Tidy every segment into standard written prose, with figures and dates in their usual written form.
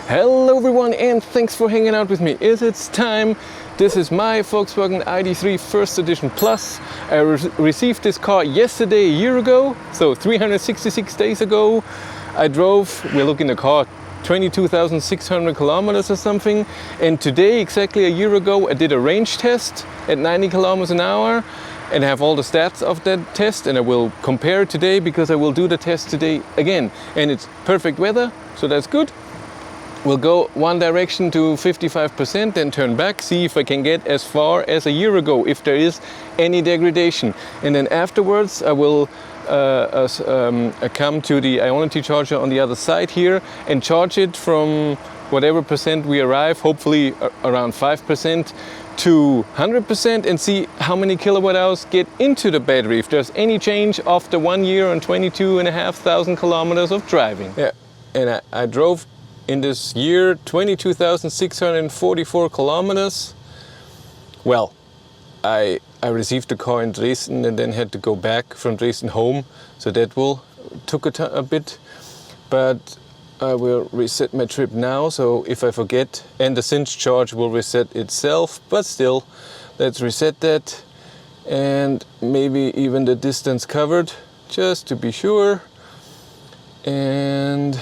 Hello everyone and thanks for hanging out with me. It's time. This is my Volkswagen ID.3 First Edition Plus. I received this car yesterday, a year ago, so 366 days ago. I drove, we're looking at the car, 22,600 kilometers or something. And today, exactly a year ago, I did a range test at 90 kilometers an hour. And I have all the stats of that test, and I will compare it today because I will do the test today again. And it's perfect weather, so that's good. We'll go one direction to 55%, then turn back, see if I can get as far as a year ago, if there is any degradation. And then afterwards I will come to the Ionity charger on the other side here and charge it from whatever percent we arrive, hopefully around 5%, to 100%, and see how many kilowatt hours get into the battery, if there's any change after 1 year and 22,500 kilometers of driving. Yeah, and I drove in this year 22,644 kilometers. Well, I received the car in Dresden and then had to go back from Dresden home, so that took a bit, but I will reset my trip now, so if I forget, and the cinch charge will reset itself, but still, let's reset that, and maybe even the distance covered, just to be sure. And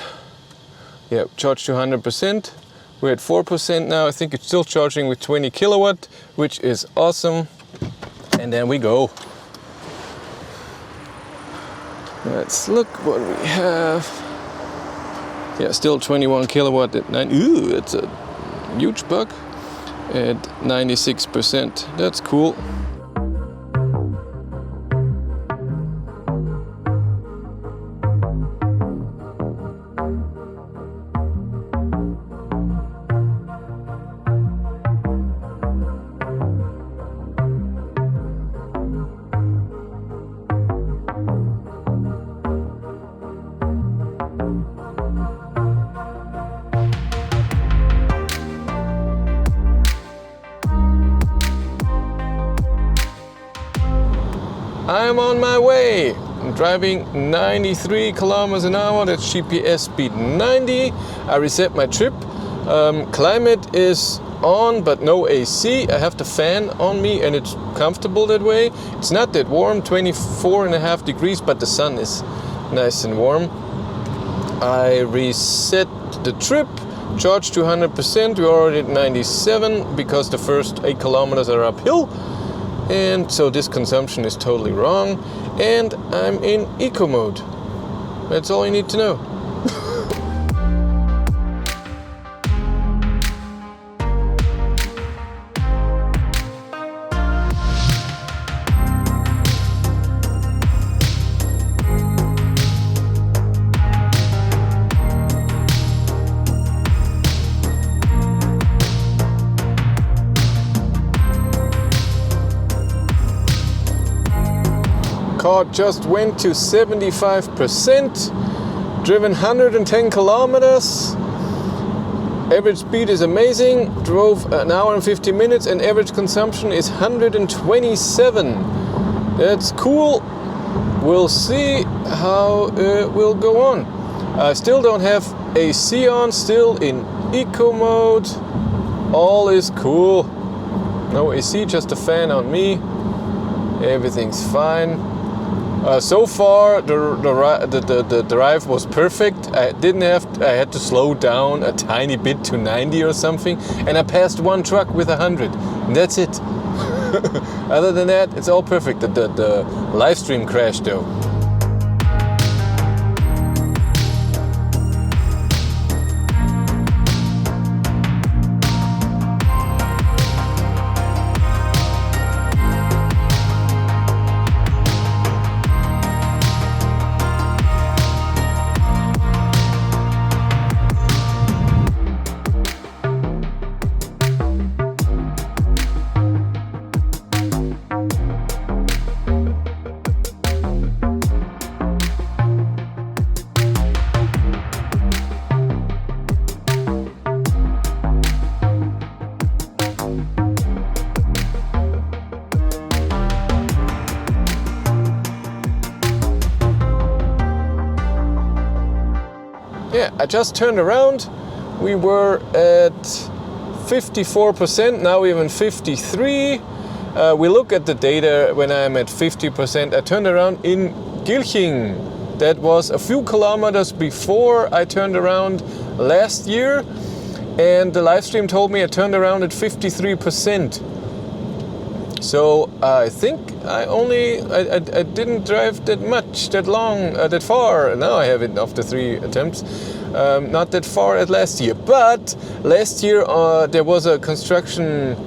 yeah, charge to 100%. We're at 4% now. I think it's still charging with 20 kilowatt, which is awesome. And then we go. Let's look what we have. Yeah, still 21 kilowatt at 9. Ooh, it's a huge bug. At 96%. That's cool. I'm on my way. I'm driving 93 kilometers an hour. That's GPS speed 90. I reset my trip. Climate is on, but no AC. I have the fan on me and it's comfortable that way. It's not that warm, 24.5 degrees, but the sun is nice and warm. I reset the trip, charged to 100%. We're already at 97 because the first 8 kilometers are uphill. And so this consumption is totally wrong, and I'm in eco mode. That's all you need to know. Car just went to 75%, driven 110 kilometers. Average speed is amazing, drove an hour and 50 minutes, and average consumption is 127. That's cool. We'll see how it will go on. I still don't have AC on, still in eco mode. All is cool. No AC, just a fan on me. Everything's fine. So far, the drive was perfect. I had to slow down a tiny bit to 90 or something, and I passed one truck with 100, and that's it. Other than that, it's all perfect. The live stream crashed though. Yeah, I just turned around. we were at 54%, now we're in 53. We look at the data when I'm at 50%. I turned around in Gilching. That was a few kilometers before I turned around last year. And the live stream told me I turned around at 53%. So I think I didn't drive that much, that long, that far. Now I have it after 3 attempts. Not that far as last year. But last year there was a construction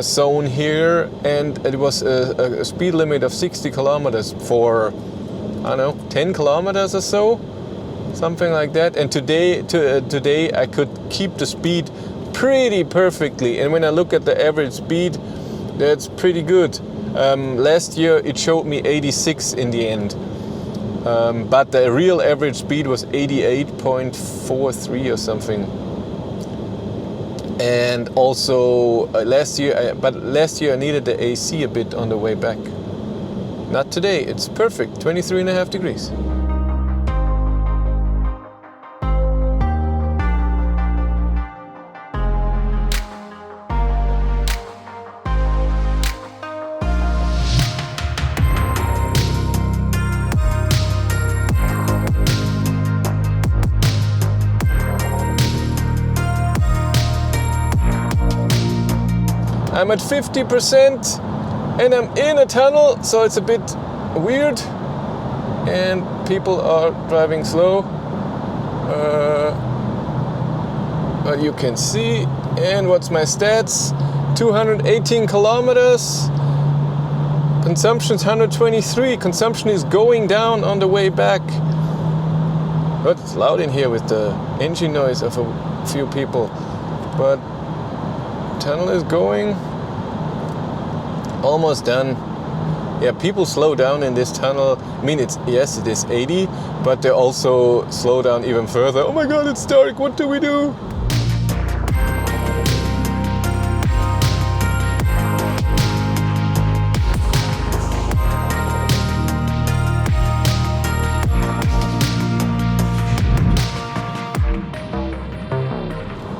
zone here, and it was a speed limit of 60 kilometers for, I don't know, 10 kilometers or so. Something like that. And today I could keep the speed pretty perfectly. And when I look at the average speed, that's pretty good. Last year it showed me 86 in the end. But the real average speed was 88.43 or something. And also last year I needed the AC a bit on the way back. Not today, it's perfect, 23.5 degrees. I'm at 50% and I'm in a tunnel, so it's a bit weird and people are driving slow, but you can see. And what's my stats? 218 kilometers, consumption is 123. Consumption is going down on the way back, but it's loud in here with the engine noise of a few people. But tunnel is going, almost done. Yeah, people slow down in this tunnel. I mean, it is 80, but they also slow down even further. Oh my God, it's dark, what do we do?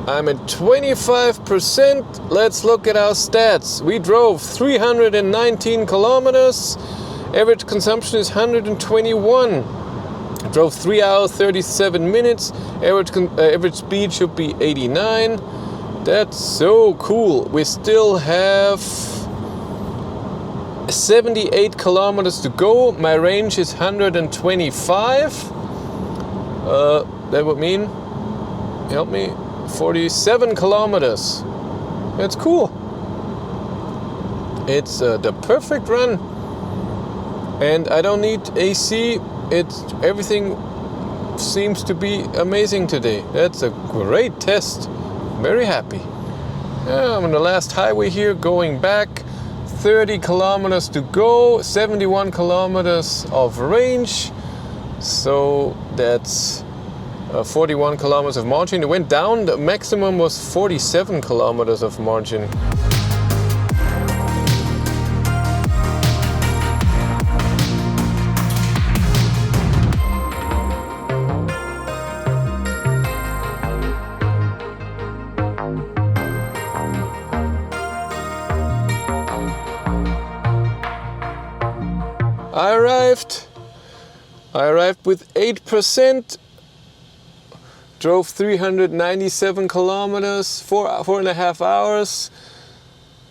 I'm at 25%. Let's look at our stats. We drove 319 kilometers. Average consumption is 121. Drove 3 hours, 37 minutes. Average speed should be 89. That's so cool. We still have 78 kilometers to go. My range is 125. That would mean, help me, 47 kilometers. It's cool. It's the perfect run. And I don't need AC. Everything seems to be amazing today. That's a great test. Very happy. I'm on the last highway here, going back. 30 kilometers to go, 71 kilometers of range. So that's 41 kilometers of margin. It went down, the maximum was 47 kilometers of margin. I arrived with 8%. Drove 397 kilometers, 4.5 hours.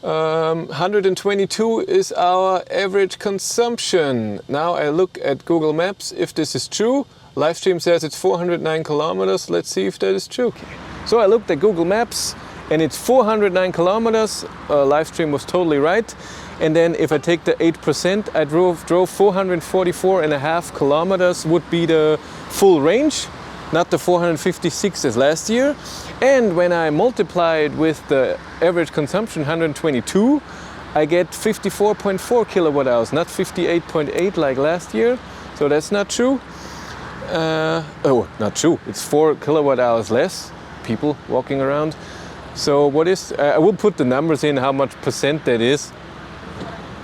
122 is our average consumption. Now I look at Google Maps if this is true. Livestream says it's 409 kilometers. Let's see if that is true. So I looked at Google Maps and it's 409 kilometers. Livestream was totally right. And then if I take the 8%, I drove 444.5 kilometers would be the full range. Not the 456 as last year. And when I multiply it with the average consumption, 122, I get 54.4 kilowatt hours, not 58.8 like last year. So that's not true. Not true. It's 4 kilowatt hours less people walking around. So what is, I will put the numbers in, how much percent that is.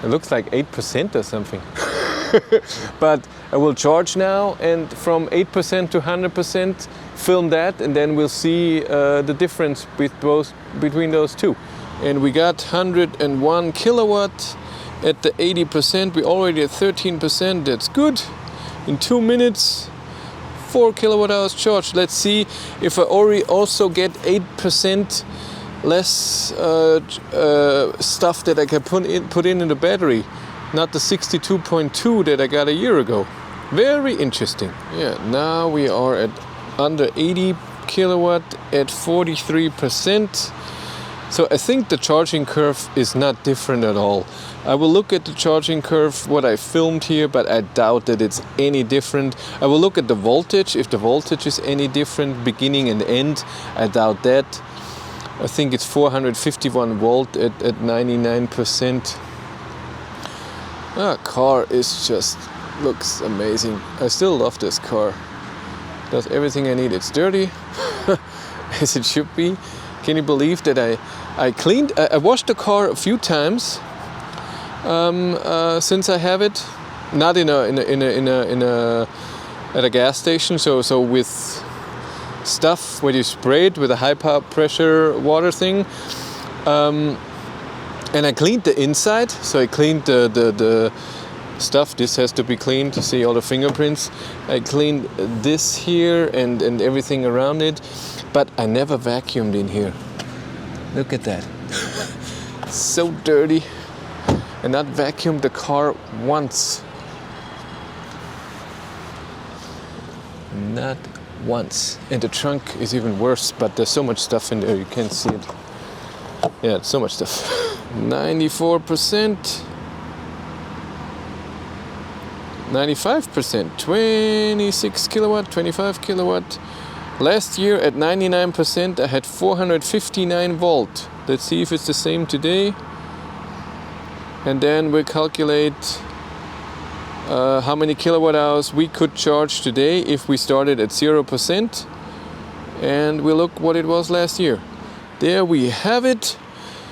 It looks like 8% or something. But I will charge now, and from 8% to 100%, film that, and then we'll see the difference between those two. And we got 101 kilowatt at the 80%. We're already at 13%. That's good. In 2 minutes, 4 kilowatt hours charged. Let's see if I already also get 8% less stuff that I can put in the battery. Not the 62.2 that I got a year ago. Very interesting. Yeah, now we are at under 80 kilowatt at 43%. So I think the charging curve is not different at all. I will look at the charging curve, what I filmed here, but I doubt that it's any different. I will look at the voltage, if the voltage is any different, beginning and end. I doubt that. I think it's 451 volt at 99%. Car is just, looks amazing. I still love this car. Does everything I need. It's dirty, as it should be. Can you believe that I washed the car a few times since I have it, not at a gas station. So with stuff where you spray it with a high power pressure water thing, and I cleaned the inside. So I cleaned the stuff. This has to be cleaned to see all the fingerprints. I cleaned this here and everything around it. But I never vacuumed in here. Look at that. So dirty. And not vacuumed the car once. Not once. And the trunk is even worse, but there's so much stuff in there, you can't see it. Yeah, so much stuff. 94%. 95%. 26 kilowatt, 25 kilowatt. Last year at 99% I had 459 volt. Let's see if it's the same today. And then we'll calculate how many kilowatt hours we could charge today if we started at 0%. And we'll look what it was last year. There we have it.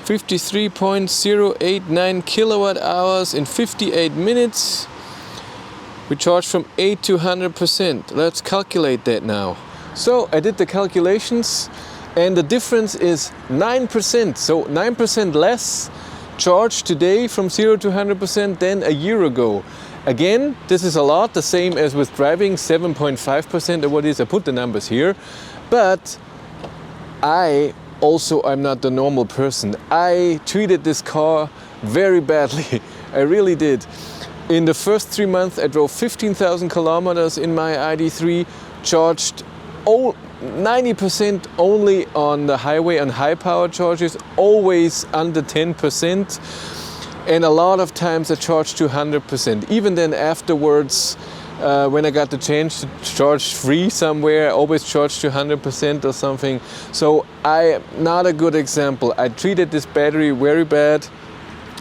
53.089 kilowatt hours in 58 minutes. We charged from 8 to 100%. Let's calculate that now. So I did the calculations and the difference is 9%. So 9% less charged today from 0 to 100% than a year ago. Again, this is a lot, the same as with driving, 7.5% of what is. I put the numbers here. But I'm not the normal person. I treated this car very badly. I really did. In the first 3 months, I drove 15,000 kilometers in my Id.3, charged 90% only on the highway on high power charges, always under 10%. And a lot of times I charged to 100%. Even then afterwards, when I got the chance to charge free somewhere, I always charged to 100% or something. So I'm not a good example. I treated this battery very bad,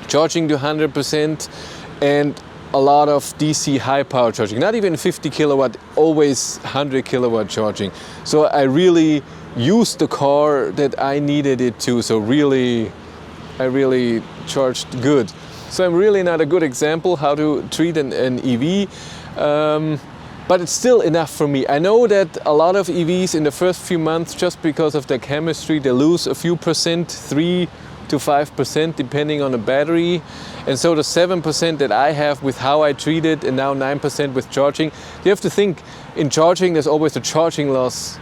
charging to 100% and a lot of DC high power charging, not even 50 kilowatt, always 100 kilowatt charging. So I really used the car that I needed it to. So I really charged good. So I'm really not a good example how to treat an EV, but it's still enough for me. I know that a lot of EVs in the first few months, just because of their chemistry, they lose a few percent, 3 to 5% depending on the battery. And so the 7% that I have with how I treat it, and now 9% with charging, you have to think in charging there's always a charging loss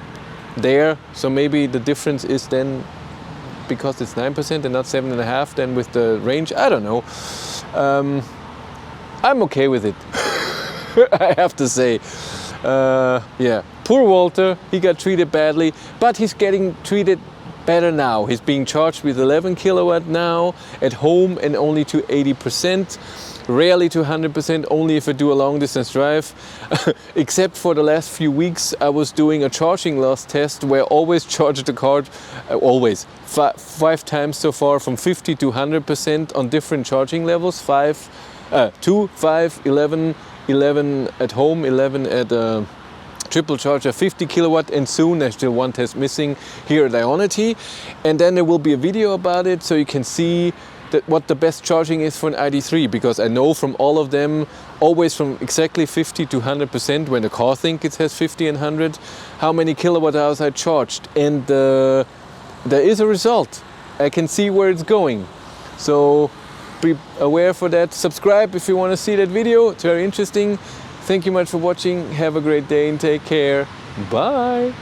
there. So maybe the difference is then because it's 9% and not 7.5%, then with the range, I don't know. I'm okay with it. I have to say. Yeah, poor Walter, he got treated badly, but he's getting treated better now. He's being charged with 11 kilowatt now at home and only to 80%, rarely to 100%, only if I do a long distance drive. Except for the last few weeks, I was doing a charging loss test where I always charged the car, five times so far, from 50 to 100% on different charging levels, 2, 5, 11, 11 at home, 11 at triple charger, 50 kilowatt, and soon there's still one test missing here at Ionity. And then there will be a video about it, so you can see what the best charging is for an ID.3, because I know from all of them, always from exactly 50 to 100%, when the car thinks it has 50 and 100, how many kilowatt hours I charged. And there is a result. I can see where it's going. So be aware for that. Subscribe if you want to see that video. It's very interesting. Thank you much for watching. Have a great day and take care. Bye.